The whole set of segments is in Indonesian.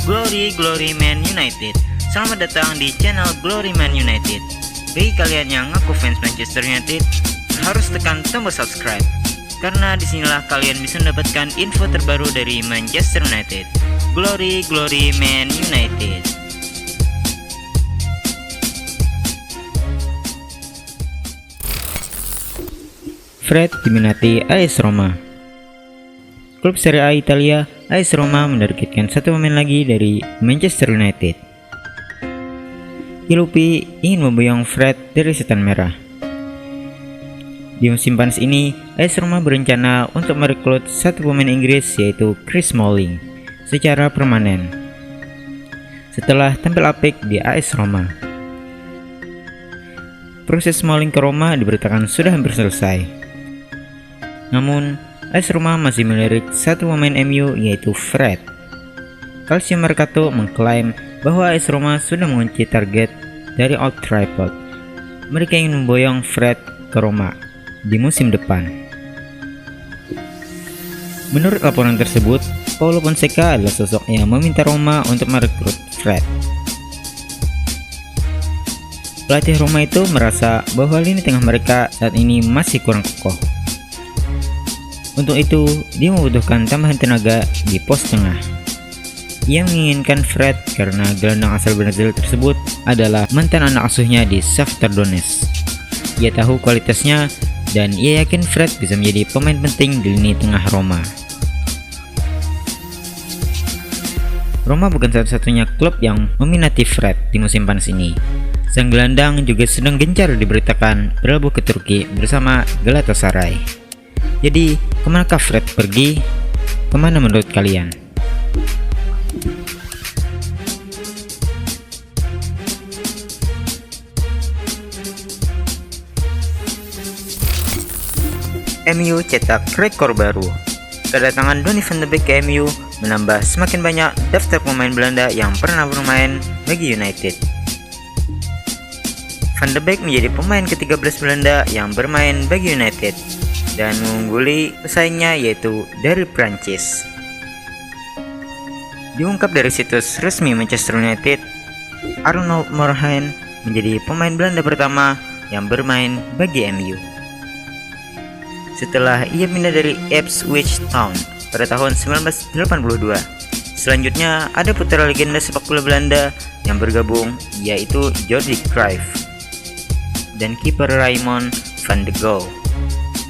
Glory Man United. Selamat datang di channel Glory Man United. Bagi kalian yang ngaku fans Manchester United, harus tekan tombol subscribe, karena disinilah kalian bisa mendapatkan info terbaru dari Manchester United. Glory Man United. Fred diminati AS Roma. Klub Serie A Italia, AS Roma menargetkan satu pemain lagi dari Manchester United. Ilupi ingin memboyong Fred dari Setan Merah. Di musim panas ini, AS Roma berencana untuk merekrut satu pemain Inggris, yaitu Chris Smalling, secara permanen setelah tampil apik di AS Roma. Proses Smalling ke Roma diberitakan sudah hampir selesai. Namun, AS Roma masih melirik satu pemain MU, yaitu Fred. Calcio Mercato mengklaim bahwa AS Roma sudah mengunci target dari Old Trafford. Mereka ingin memboyong Fred ke Roma di musim depan. Menurut laporan tersebut, Paulo Fonseca adalah sosok yang meminta Roma untuk merekrut Fred. Pelatih Roma itu merasa bahwa lini tengah mereka saat ini masih kurang kokoh. Untuk itu, dia membutuhkan tambahan tenaga di pos tengah. Ia menginginkan Fred karena gelandang asal Brazil tersebut adalah mantan anak asuhnya di Shakhtar Donetsk. Ia tahu kualitasnya dan ia yakin Fred bisa menjadi pemain penting di lini tengah Roma. Roma bukan satu-satunya klub yang meminati Fred di musim panas ini. Sang gelandang juga sedang gencar diberitakan berlabuh ke Turki bersama Galatasaray. Jadi, kemanakah Fred pergi? Kemana menurut kalian? MU cetak rekor baru. Kedatangan Donny van de Beek ke MU menambah semakin banyak daftar pemain Belanda yang pernah bermain bagi United. Van de Beek menjadi pemain ke-13 Belanda yang bermain bagi United dan mengungguli pesaingnya, yaitu dari Prancis. Diungkap dari situs resmi Manchester United, Arnold Moorhen menjadi pemain Belanda pertama yang bermain bagi MU. Setelah ia pindah dari Ipswich Town pada tahun 1982. Selanjutnya ada putra legenda sepak bola Belanda yang bergabung, yaitu Jordi Cruyff dan kiper Raymond van de Gouw,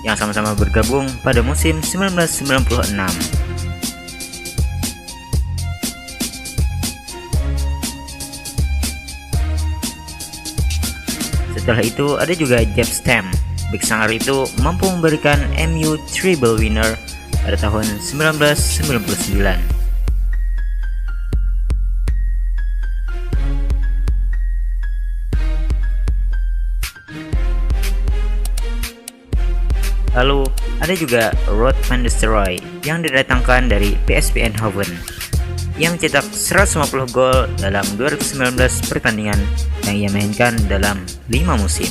yang sama-sama bergabung pada musim 1996. Setelah itu ada juga Jaap Stam. Bek sangar itu mampu memberikan MU treble winner pada tahun 1999. Lalu ada juga Ruud van Nistelrooy yang didatangkan dari PSV Eindhoven. Ia mencetak 150 gol dalam 219 pertandingan yang ia mainkan dalam 5 musim.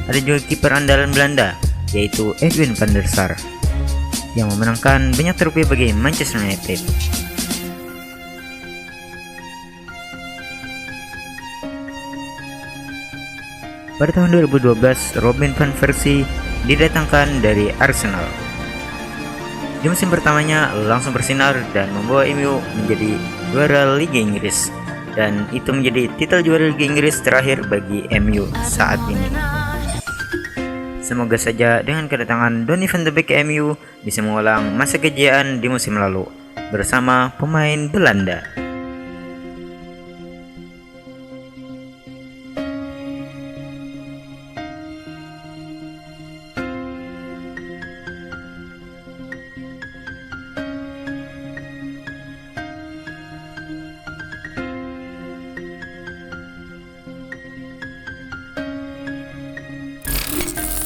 Ada juga kiper andalan Belanda, yaitu Edwin van der Sar, yang memenangkan banyak trofi bagi Manchester United. Pada tahun 2012, Robin van Persie didatangkan dari Arsenal. Di musim pertamanya langsung bersinar dan membawa MU menjadi juara Liga Inggris, dan itu menjadi titel juara Liga Inggris terakhir bagi MU saat ini. Semoga saja dengan kedatangan Donny van de Beek ke MU bisa mengulang masa kejayaan di musim lalu bersama pemain Belanda.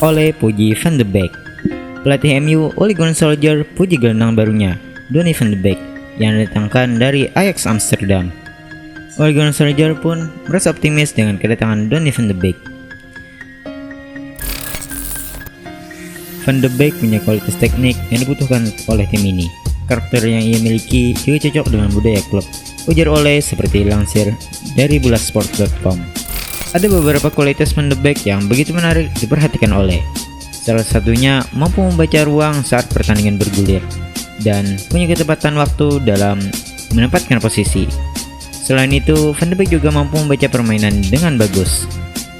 Oleh puji Van de Beek. Pelatih MU Ole Gunnar Solskjaer puji gelandang barunya Donny van de Beek yang didatangkan dari Ajax Amsterdam. Ole Gunnar Solskjaer pun merasa optimis dengan kedatangan Donny van de Beek. Van de Beek punya kualitas teknik yang dibutuhkan oleh tim ini. Karakter yang ia miliki juga cocok dengan budaya klub, ujar Ole seperti lansir dari bulasport.com. Ada beberapa kualitas Van de Beek yang begitu menarik diperhatikan Ole. Salah satunya mampu membaca ruang saat pertandingan bergulir dan punya ketepatan waktu dalam menempatkan posisi. Selain itu, Van de Beek juga mampu membaca permainan dengan bagus.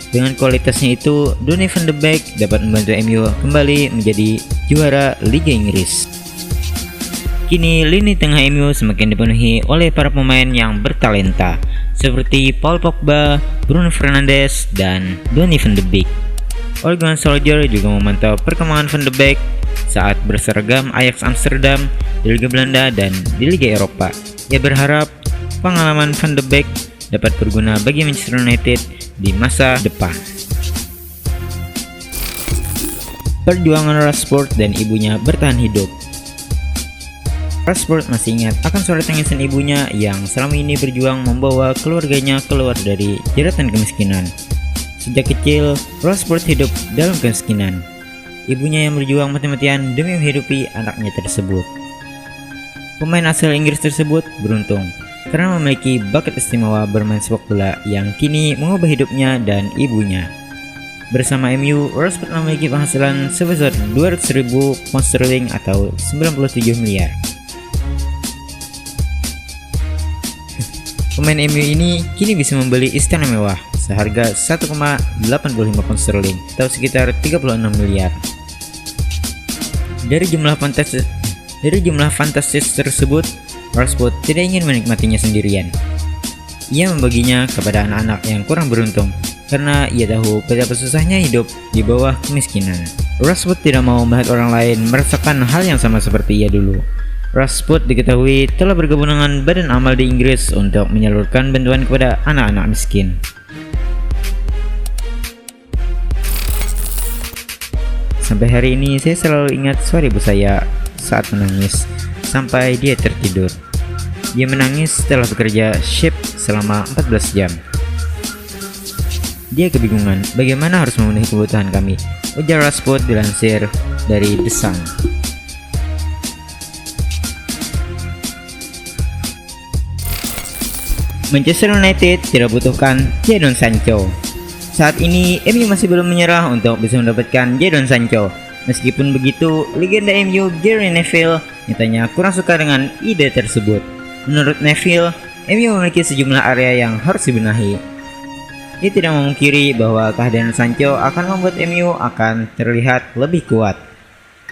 Dengan kualitasnya itu, Donny van de Beek dapat membantu MU kembali menjadi juara Liga Inggris. Kini lini tengah MU semakin dipenuhi oleh para pemain yang bertalenta seperti Paul Pogba, Bruno Fernandes, dan Donny van de Beek. Ole Gunnar Solskjaer juga memantau perkembangan Van de Beek saat berseragam Ajax Amsterdam di Liga Belanda dan di Liga Eropa. Ia berharap pengalaman Van de Beek dapat berguna bagi Manchester United di masa depan. Perjuangan Rashford dan ibunya bertahan hidup. Rashford masih ingat akan suara tangisan ibunya yang selama ini berjuang membawa keluarganya keluar dari jeratan kemiskinan. Sejak kecil, Rashford hidup dalam kemiskinan. Ibunya yang berjuang mati-matian demi menghidupi anaknya tersebut. Pemain asal Inggris tersebut beruntung karena memiliki bakat istimewa bermain sepak bola yang kini mengubah hidupnya dan ibunya. Bersama MU, Rashford memiliki penghasilan sebesar 200.000 pound sterling atau 97 miliar. Pemain MU ini kini bisa membeli istana mewah seharga 1,85 pound sterling atau sekitar 36 miliar. Dari jumlah fantastis tersebut, Rashford tidak ingin menikmatinya sendirian. Ia membaginya kepada anak-anak yang kurang beruntung karena ia tahu betapa susahnya hidup di bawah kemiskinan. Rashford tidak mau melihat orang lain merasakan hal yang sama seperti ia dulu. Rashford diketahui telah bergabung dengan Badan Amal di Inggris untuk menyalurkan bantuan kepada anak-anak miskin. Sampai hari ini saya selalu ingat suara ibu saya saat menangis sampai dia tertidur. Dia menangis setelah bekerja shift selama 14 jam. Dia kebingungan bagaimana harus memenuhi kebutuhan kami, ujar Rashford dilansir dari The Sun. Manchester United tidak butuhkan Jadon Sancho. Saat ini MU masih belum menyerah untuk bisa mendapatkan Jadon Sancho. Meskipun begitu, legenda MU Gary Neville nyatanya kurang suka dengan ide tersebut. Menurut Neville, MU memiliki sejumlah area yang harus dibenahi. Ia tidak memungkiri bahwa kehadiran Sancho akan membuat MU akan terlihat lebih kuat.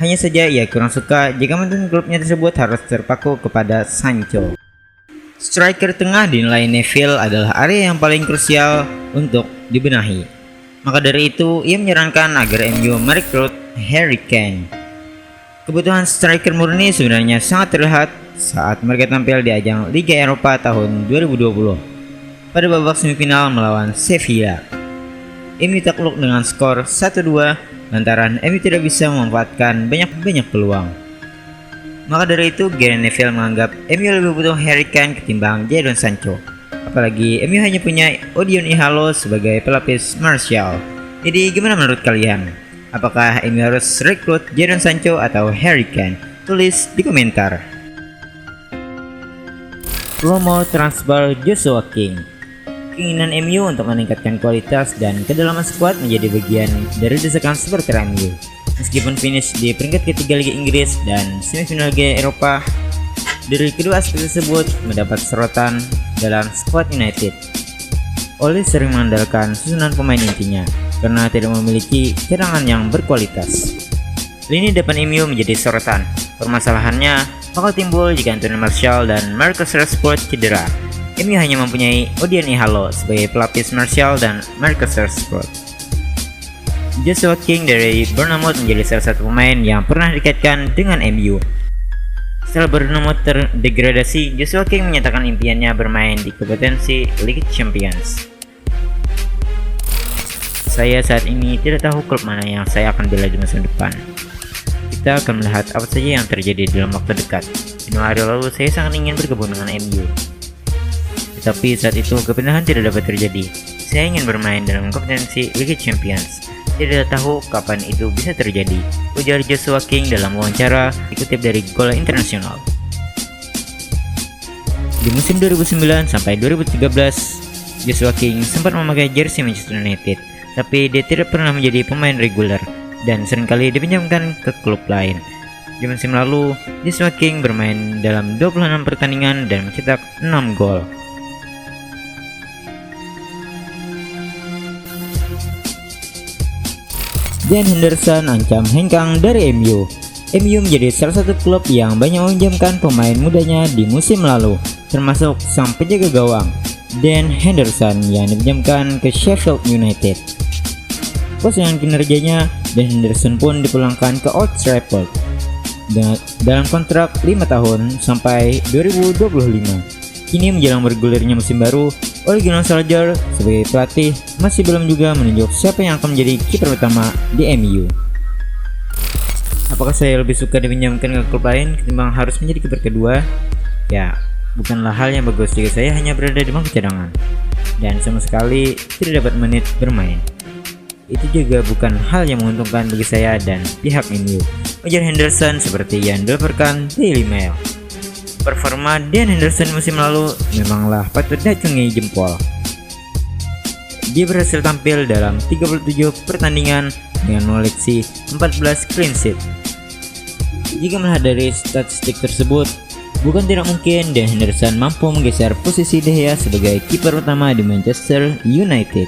Hanya saja ia kurang suka jika mantan klubnya tersebut harus terpaku kepada Sancho. Striker tengah dinilai Neville adalah area yang paling krusial untuk dibenahi. Maka dari itu, ia menyarankan agar MU merekrut Harry Kane. Kebutuhan striker murni sebenarnya sangat terlihat saat mereka tampil di ajang Liga Eropa tahun 2020 pada babak semifinal melawan Sevilla. MU takluk dengan skor 1-2 lantaran MU tidak bisa memanfaatkan banyak peluang. Maka dari itu, Gary Neville menganggap MU lebih butuh Harry Kane ketimbang Jadon Sancho. Apalagi MU hanya punya Odion Ighalo sebagai pelapis Martial. Jadi gimana menurut kalian? Apakah MU harus rekrut Jadon Sancho atau Harry Kane? Tulis di komentar. Promo transfer Joshua King. Keinginan MU untuk meningkatkan kualitas dan kedalaman skuad menjadi bagian dari desakan supporter MU. Meskipun finish di peringkat ketiga Liga Inggris dan semifinal Liga Eropa, dari kedua aspek tersebut mendapat sorotan dalam skuad United. Ole sering mengandalkan susunan pemain intinya karena tidak memiliki cadangan yang berkualitas. Lini depan MU menjadi sorotan. Permasalahannya bakal timbul jika Anthony Martial dan Marcus Rashford cedera. MU hanya mempunyai Odion Ighalo sebagai pelapis Martial dan Marcus Rashford. Joshua King dari Bournemouth menjadi salah satu pemain yang pernah dikaitkan dengan MU. Setelah Bournemouth terdegradasi, Joshua King menyatakan impiannya bermain di kompetensi Liga Champions. Saya saat ini tidak tahu klub mana yang saya akan bela di masa depan. Kita akan melihat apa saja yang terjadi dalam waktu dekat. 5 hari lalu saya sangat ingin bergabung dengan MU. Tetapi saat itu kepindahan tidak dapat terjadi. Saya ingin bermain dalam kompetensi Liga Champions. Tidak tahu kapan itu bisa terjadi. ujar Joshua King dalam wawancara dikutip dari Goal International. Di musim 2009 sampai 2013, Joshua King sempat memakai jersey Manchester United, tapi dia tidak pernah menjadi pemain reguler dan seringkali dipinjamkan ke klub lain. Di musim lalu, Joshua King bermain dalam 26 pertandingan dan mencetak 6 gol. Dean Henderson ancam hengkang dari MU. MU menjadi salah satu klub yang banyak meminjamkan pemain mudanya di musim lalu, termasuk sang penjaga gawang Dean Henderson yang dipinjamkan ke Sheffield United. Puas dengan kinerjanya, Dean Henderson pun dipulangkan ke Old Trafford dalam kontrak 5 tahun sampai 2025. Kini menjelang bergulirnya musim baru, Ole Gunnar Solskjaer sebagai pelatih masih belum juga menunjuk siapa yang akan menjadi kiper utama di MU. Apakah saya lebih suka dipinjamkan ke klub lain ketimbang harus menjadi kiper kedua? Ya, bukanlah hal yang bagus jika saya hanya berada di bangku cadangan dan sama sekali tidak dapat menit bermain. Itu juga bukan hal yang menguntungkan bagi saya dan pihak MU, ujar Henderson seperti yang dilaporkan Daily Mail. Performa Dean Henderson musim lalu memanglah patut diacungi jempol. Dia berhasil tampil dalam 37 pertandingan dengan mengoleksi 14 clean sheet. Jika melihat dari statistik tersebut, bukan tidak mungkin Dean Henderson mampu menggeser posisi De Gea sebagai kiper utama di Manchester United.